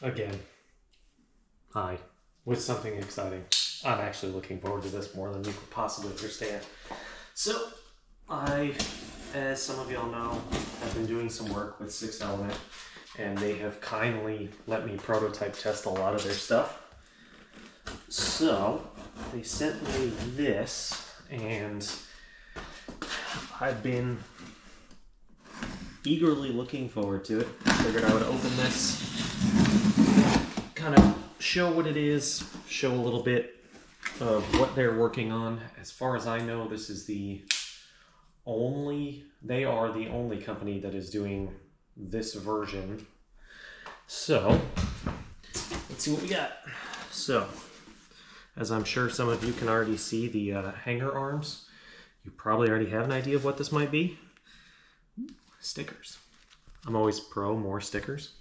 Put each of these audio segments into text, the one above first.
again, hi, with something exciting. I'm actually looking forward to this more than you could possibly understand. So, I, as some of y'all know, have been doing some work with 6 Element, and they have kindly let me prototype test a lot of their stuff. So, they sent me this, and I've been eagerly looking forward to it. Figured I would open this, kind of show what it is, show a little bit of what they're working on. As far as I know, this is they are the only company that is doing this version. So, let's see what we got. So, as I'm sure some of you can already see the hanger arms, you probably already have an idea of what this might be. Stickers. I'm always pro more stickers.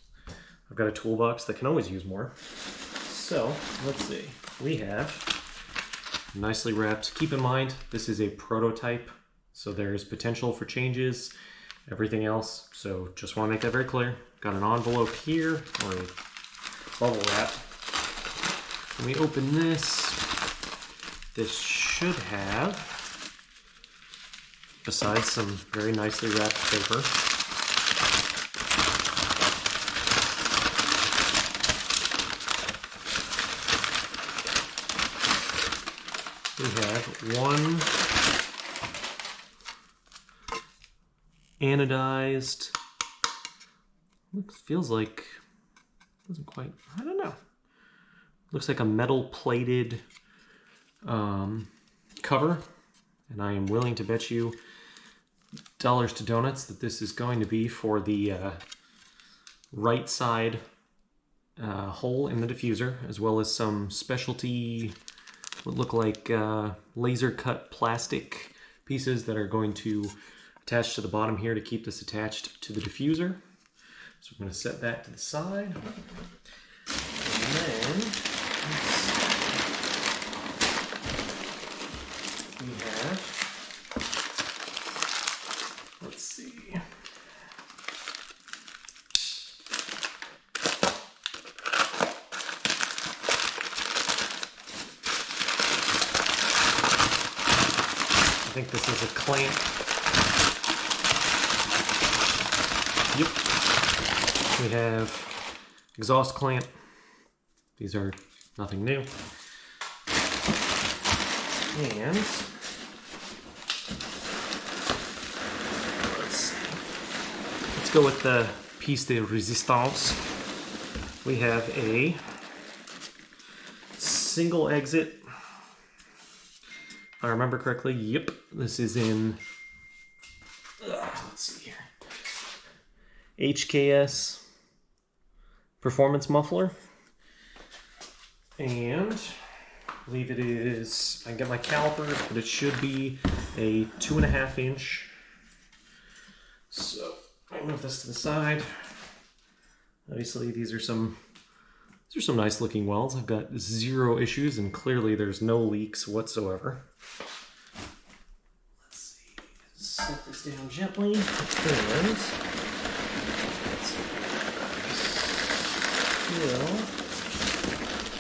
I've got a toolbox that can always use more. So, let's see. We have nicely wrapped. Keep in mind, this is a prototype, so there's potential for changes, everything else. So just want to make that very clear. Got an envelope here, or a bubble wrap. When we open this, this should have, besides some very nicely wrapped paper, we have one anodized, feels like, doesn't quite, I don't know. Looks like a metal plated cover, and I am willing to bet you dollars to donuts that this is going to be for the right side hole in the diffuser, as well as some specialty, what look like laser cut plastic pieces that are going to attach to the bottom here to keep this attached to the diffuser. So we're going to set that to the side. And then we have, let's see. I think this is a clamp. Yep. We have exhaust clamp. These are nothing new. And let's go with the piece de resistance. We have a single exit. If I remember correctly, yep, this is in, let's see here, HKS performance muffler. And I believe it is, I can get my calipers, but it should be a 2.5 inch. So I move this to the side. Obviously these are some nice looking welds. I've got 0 issues, and clearly there's no leaks whatsoever. Let's see, set this down gently, and let's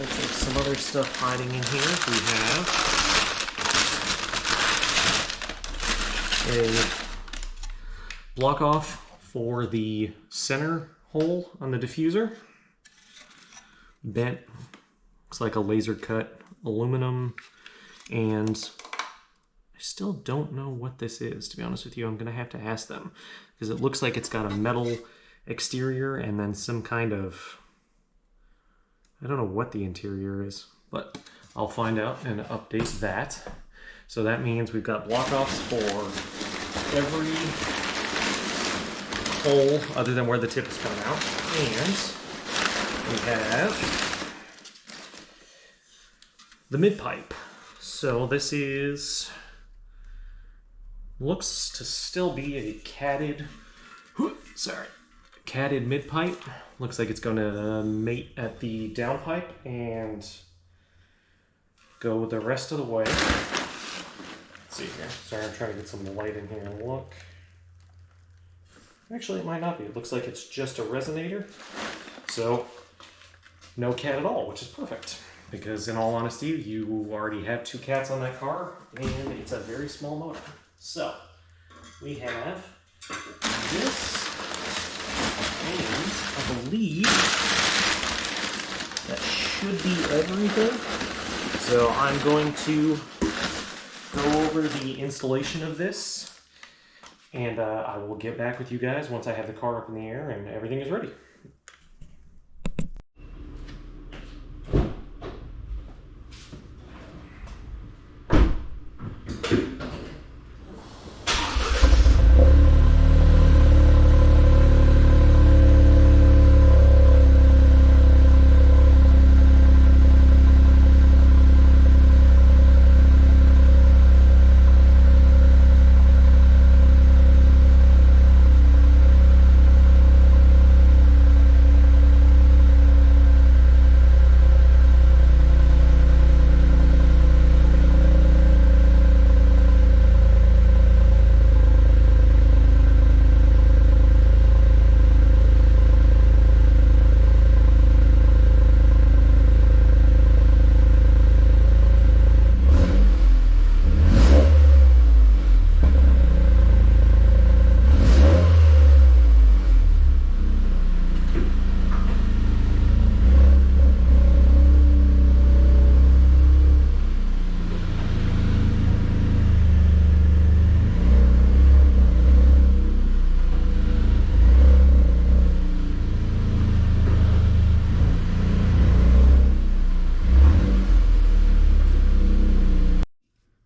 looks like some other stuff hiding in here. We have a block off for the center hole on the diffuser. Bent, looks like a laser cut aluminum, and I still don't know what this is, to be honest with you. I'm gonna have to ask them, because it looks like it's got a metal exterior and then some kind of, I don't know what the interior is, but I'll find out and update that. So that means we've got block offs for every hole other than where the tip is coming out, and we have the mid pipe. So this looks to still be a catted mid pipe. Looks like it's going to mate at the downpipe and go the rest of the way. Let's see here. Sorry, I'm trying to get some light in here and look. Actually, it might not be. It looks like it's just a resonator. So no cat at all, which is perfect. Because in all honesty, you already have 2 cats on that car, and it's a very small motor. So, we have this, and I believe that should be everything. So I'm going to go over the installation of this, and I will get back with you guys once I have the car up in the air and everything is ready.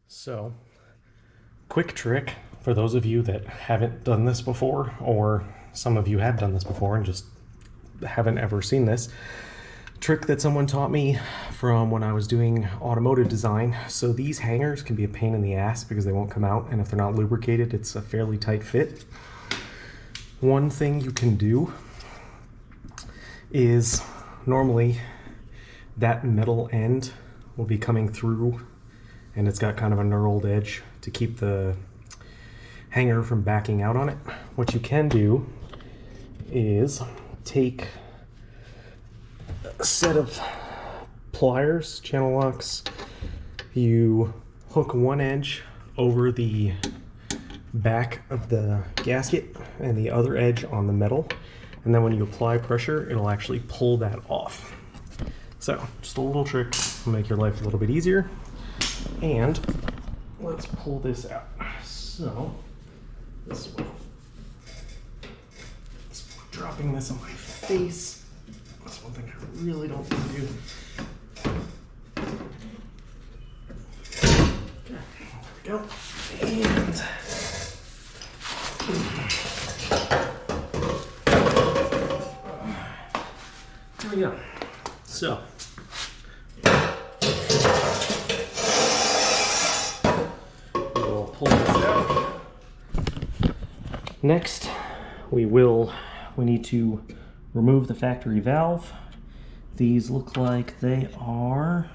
So, quick trick for those of you that haven't done this before, or some of you have done this before and just haven't ever seen this. Trick that someone taught me from when I was doing automotive design. So these hangers can be a pain in the ass because they won't come out, and if they're not lubricated, it's a fairly tight fit. One thing you can do is normally that metal end will be coming through, and it's got kind of a knurled edge to keep the hanger from backing out on it. What you can do is take a set of pliers, channel locks, you hook one edge over the back of the gasket and the other edge on the metal, and then when you apply pressure, it'll actually pull that off. So, just a little trick will make your life a little bit easier. And let's pull this out. So, this way. Dropping this on my face. That's one thing I really don't want to do. Okay, there we go. And there we go. So, pull this out. Next, we need to remove the factory valve. These look like they are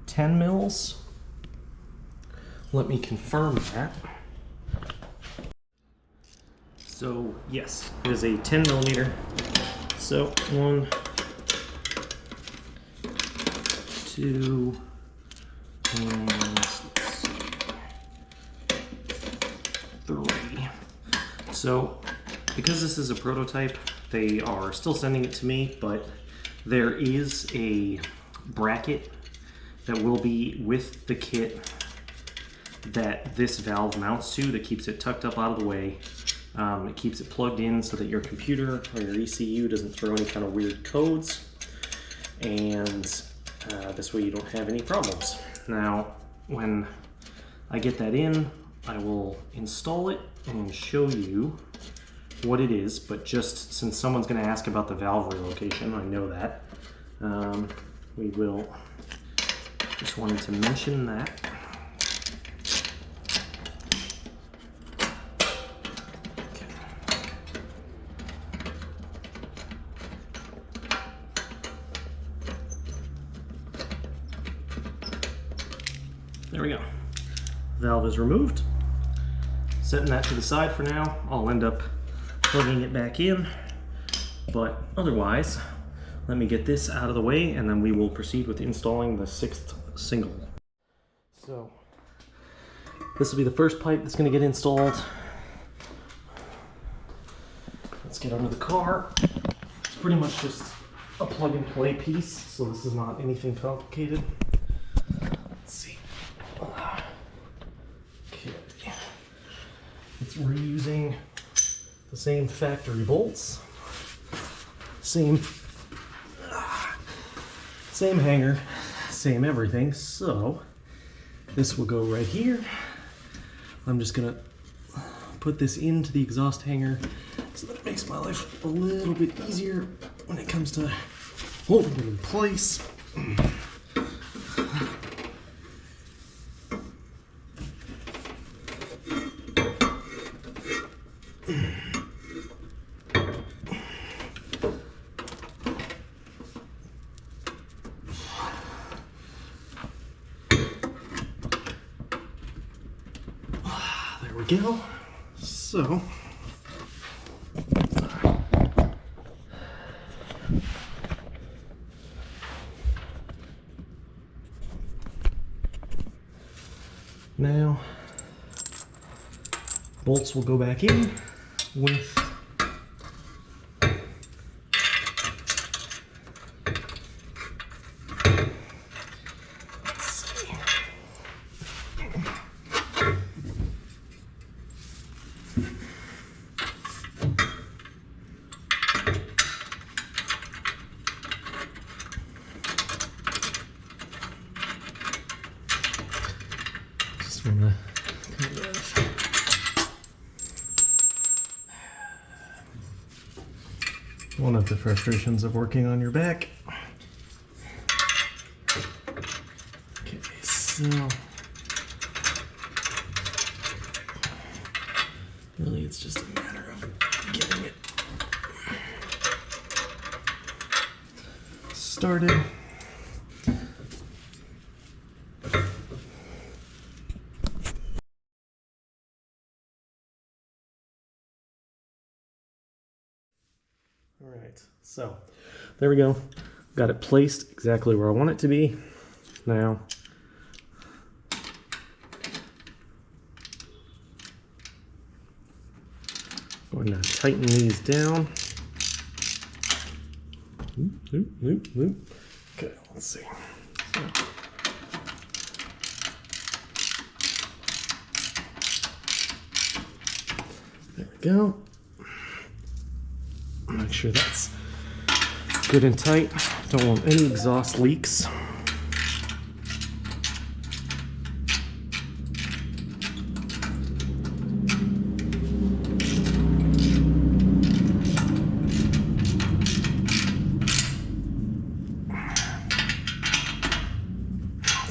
10 mils. Let me confirm that. So yes, it is a 10 millimeter. So 1, 2, and 3. So because this is a prototype, they are still sending it to me, but there is a bracket that will be with the kit that this valve mounts to that keeps it tucked up out of the way. It keeps it plugged in so that your computer or your ECU doesn't throw any kind of weird codes, and this way you don't have any problems. Now, when I get that in, I will install it and show you what it is, but just since someone's going to ask about the valve relocation, I know that. We will, just wanted to mention that. There we go. Valve is removed. Setting that to the side for now. I'll end up plugging it back in, but otherwise let me get this out of the way and then we will proceed with installing the 6th single. So this will be the first pipe that's going to get installed. Let's get under the car. It's pretty much just a plug and play piece, so this is not anything complicated. Let's see. Okay. It's reusing the same factory bolts, same hanger, same everything. So this will go right here. I'm just gonna put this into the exhaust hanger so that it makes my life a little bit easier when it comes to holding it in place. There we go. So now bolts will go back in with one of the frustrations of working on your back. Okay, so really it's just a matter of getting it started. Alright, so there we go. Got it placed exactly where I want it to be. Now, going to tighten these down. Okay, let's see. So, there we go. Make sure that's good and tight. Don't want any exhaust leaks.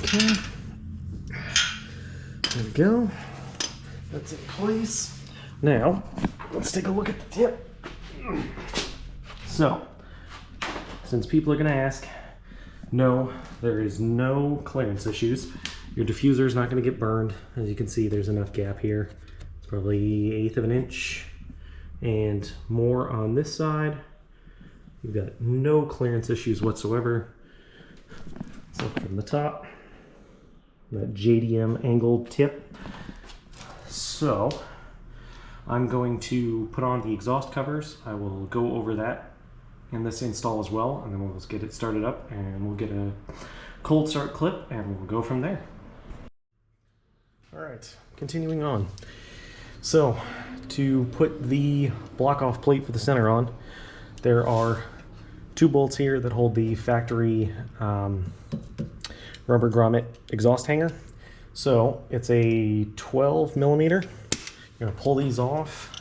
Okay. There we go. That's in place. Now, let's take a look at the tip. So, since people are going to ask, no, there is no clearance issues. Your diffuser is not going to get burned. As you can see, there's enough gap here. It's probably 1/8 of an inch and more on this side. You've got no clearance issues whatsoever. So from the top, that JDM angled tip. So I'm going to put on the exhaust covers. I will go over that in this install as well, and then we'll just get it started up and we'll get a cold start clip and we'll go from there. All right, continuing on. So to put the block off plate for the center on, there are 2 bolts here that hold the factory rubber grommet exhaust hanger. So it's a 12 millimeter. You're gonna pull these off.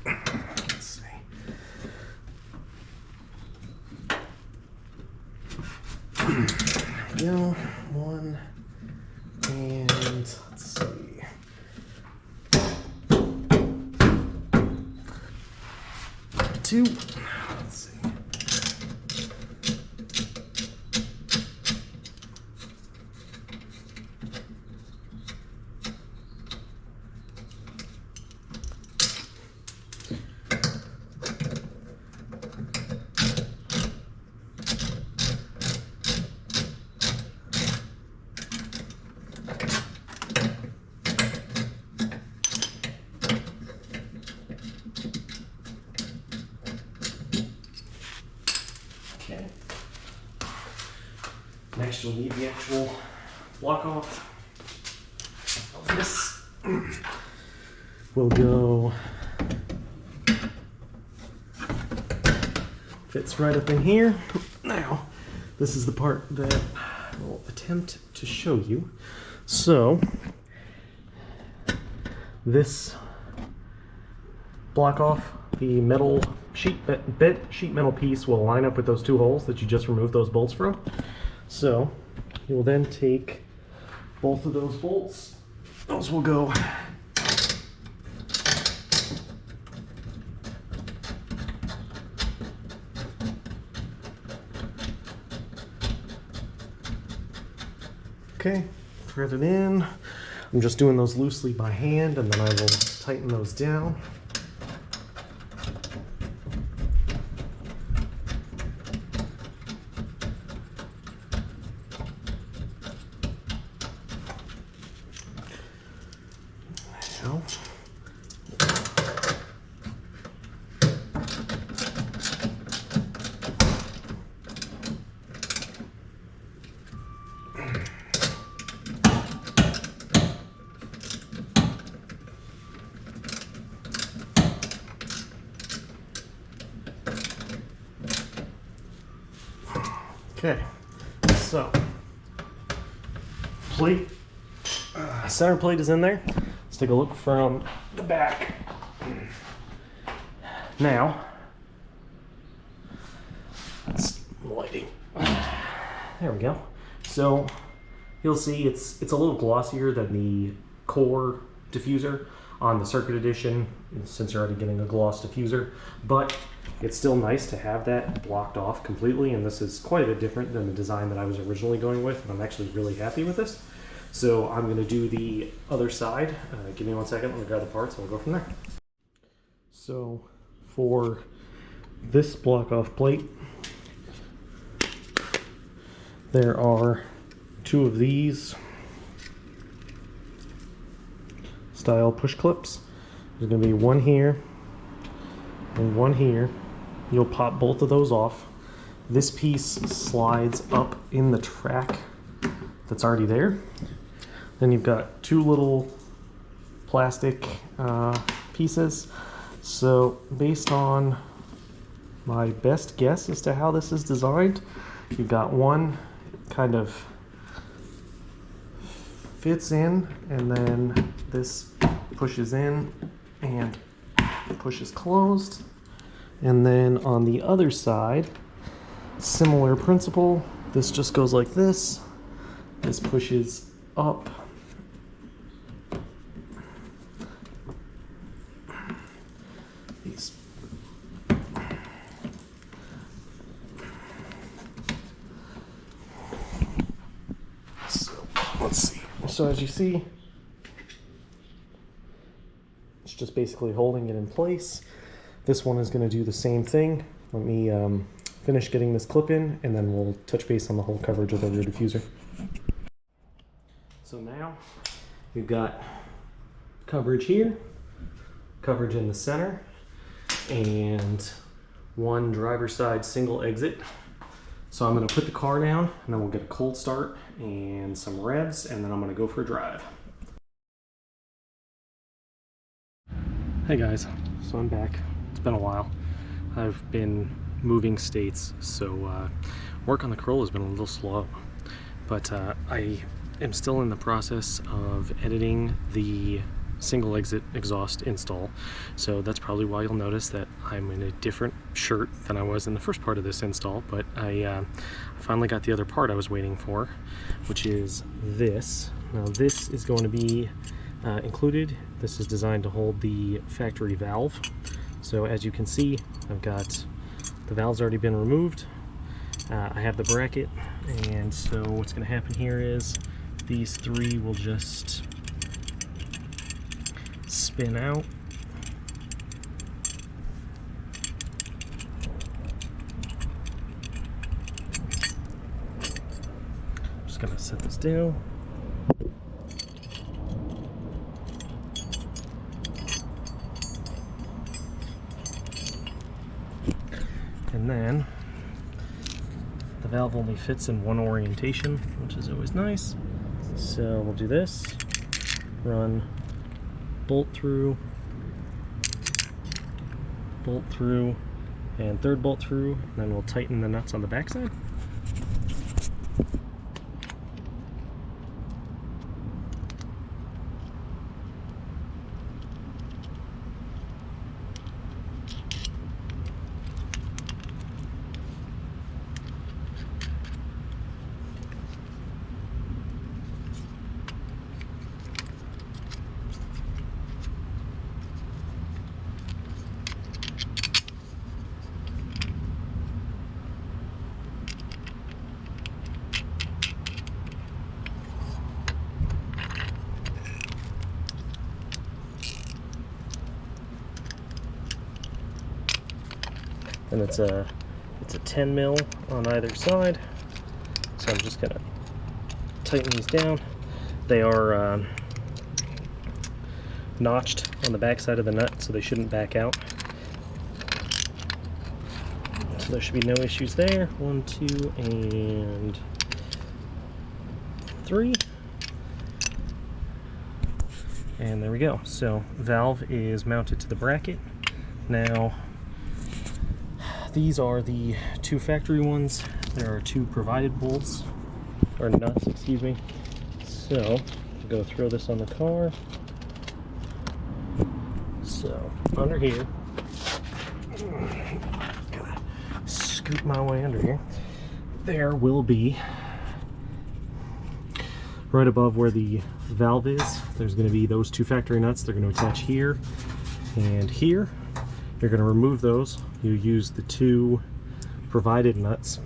Let's see. There we go. 1 and let's see. 2. Let's see. Next you'll need the actual block off of this. We'll go, fits right up in here. Now, this is the part that I'll attempt to show you. So, this block off, the metal sheet metal piece will line up with those two holes that you just removed those bolts from. So, you will then take both of those bolts. Those will go okay, thread it in. I'm just doing those loosely by hand, and then I will tighten those down. Now, okay, so plate, center plate is in there. Let's take a look from the back. Now, that's lighting. There we go. So you'll see it's a little glossier than the core diffuser on the Circuit Edition, since you're already getting a gloss diffuser, but it's still nice to have that blocked off completely, and this is quite a bit different than the design that I was originally going with, and I'm actually really happy with this. So I'm going to do the other side. Give me 1 second, let me grab the parts and we'll go from there. So for this block off plate, there are 2 of these style push clips. There's going to be one here and one here. You'll pop both of those off. This piece slides up in the track that's already there. Then you've got 2 little plastic pieces. So based on my best guess as to how this is designed, you've got one kind of fits in, and then this pushes in and pushes closed. And then on the other side, similar principle. This just goes like this. This pushes up. These. So, let's see. So as you see, it's just basically holding it in place. This one is going to do the same thing. Let me finish getting this clip in, and then we'll touch base on the whole coverage of the rear diffuser. So now we've got coverage here, coverage in the center, and one driver's side single exit. So I'm going to put the car down, and then we'll get a cold start and some revs, and then I'm going to go for a drive. Hey guys, so I'm back. It's been a while. I've been moving states, so work on the Corolla has been a little slow, but I am still in the process of editing the single exit exhaust install. So that's probably why you'll notice that I'm in a different shirt than I was in the first part of this install, but I finally got the other part I was waiting for, which is this. Now this is going to be included. This is designed to hold the factory valve. So as you can see, I've got the valve's already been removed. I have the bracket, and so what's going to happen here is these 3 will just spin out. Just going to set this down. And then the valve only fits in one orientation, which is always nice. So we'll do this, run bolt through, and third bolt through, and then we'll tighten the nuts on the backside. And it's a 10 mil on either side, so I'm just gonna tighten these down. They are notched on the back side of the nut, so they shouldn't back out. So there should be no issues there. 1, 2, and 3. And there we go. So valve is mounted to the bracket. Now these are the 2 factory ones. There are 2 provided bolts, or nuts, excuse me. So, I'll go throw this on the car. So, under here, gotta scoot my way under here. There will be, right above where the valve is, there's gonna be those 2 factory nuts. They're gonna attach here and here. You're going to remove those. You use the 2 provided nuts,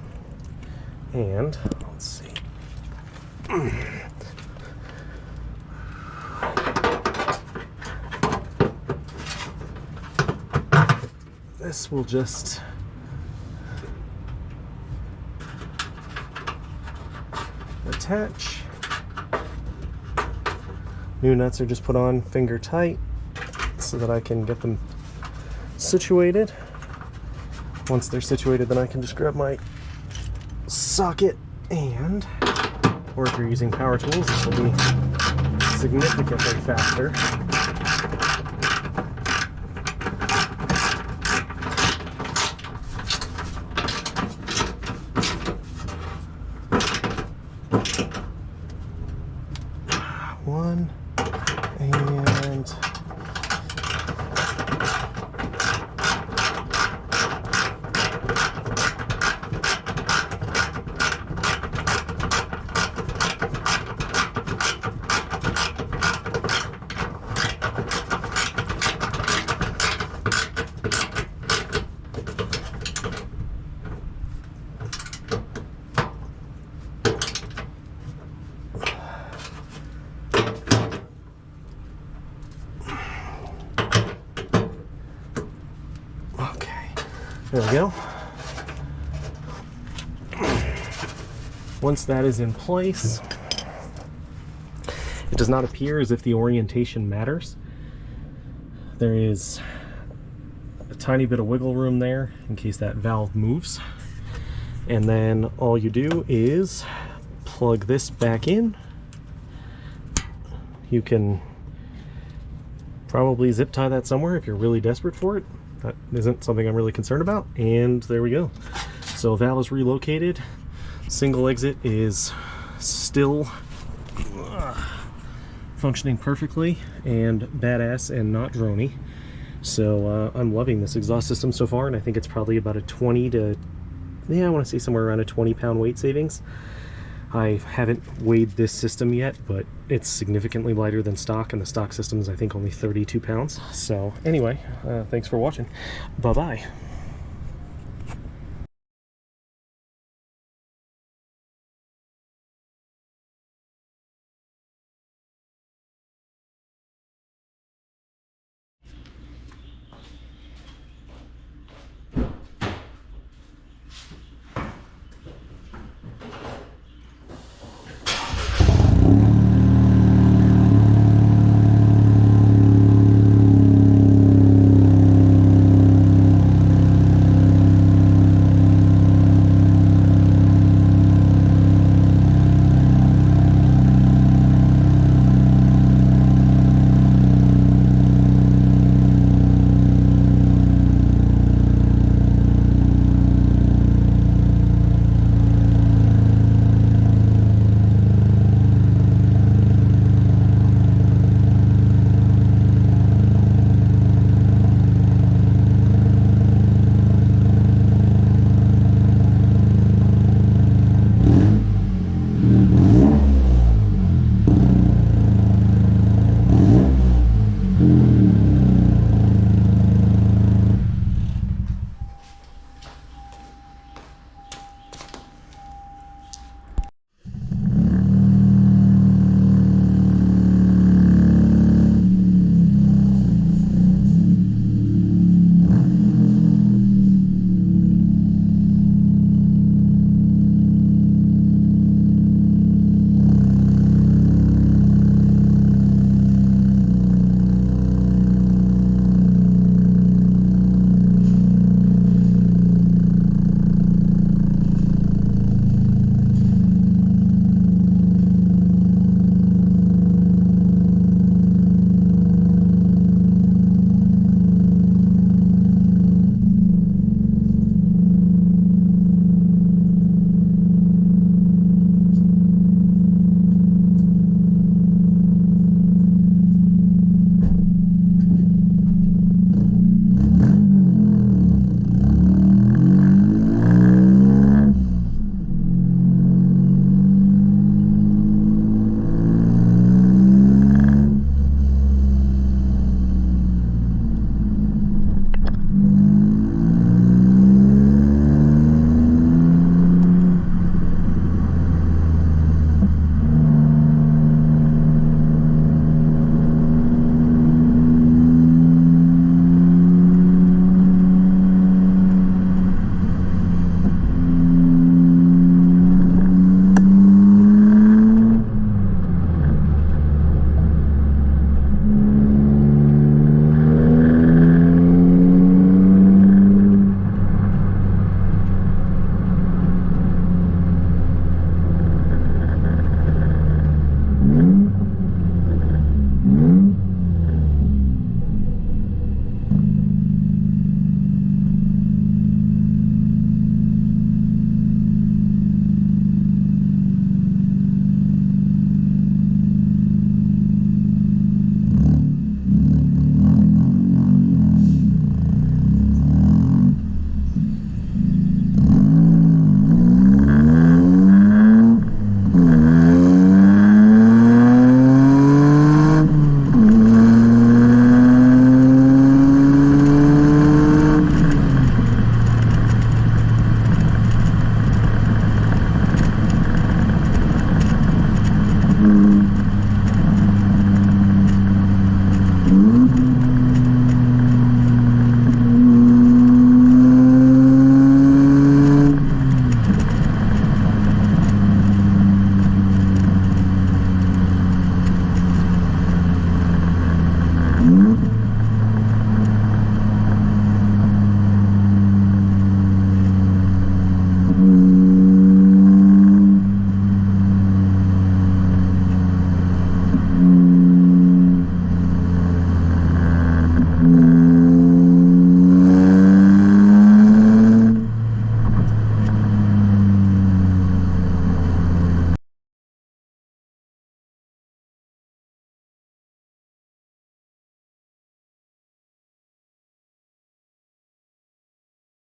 and let's see. This will just attach. New nuts are just put on finger tight so that I can get them situated. Once they're situated, then I can just grab my socket, and, or if you're using power tools, this will be significantly faster. One, and there we go. Once that is in place, it does not appear as if the orientation matters. There is a tiny bit of wiggle room there in case that valve moves. And then all you do is plug this back in. You can probably zip tie that somewhere if you're really desperate for it. That isn't something I'm really concerned about. And there we go. So valve is relocated. Single exit is still functioning perfectly and badass and not droney. So I'm loving this exhaust system so far, and I think it's probably about a 20 to, yeah, I want to say somewhere around a 20-pound weight savings. I haven't weighed this system yet, but it's significantly lighter than stock, and the stock system is, I think, only 32 pounds. So anyway, thanks for watching. Bye-bye.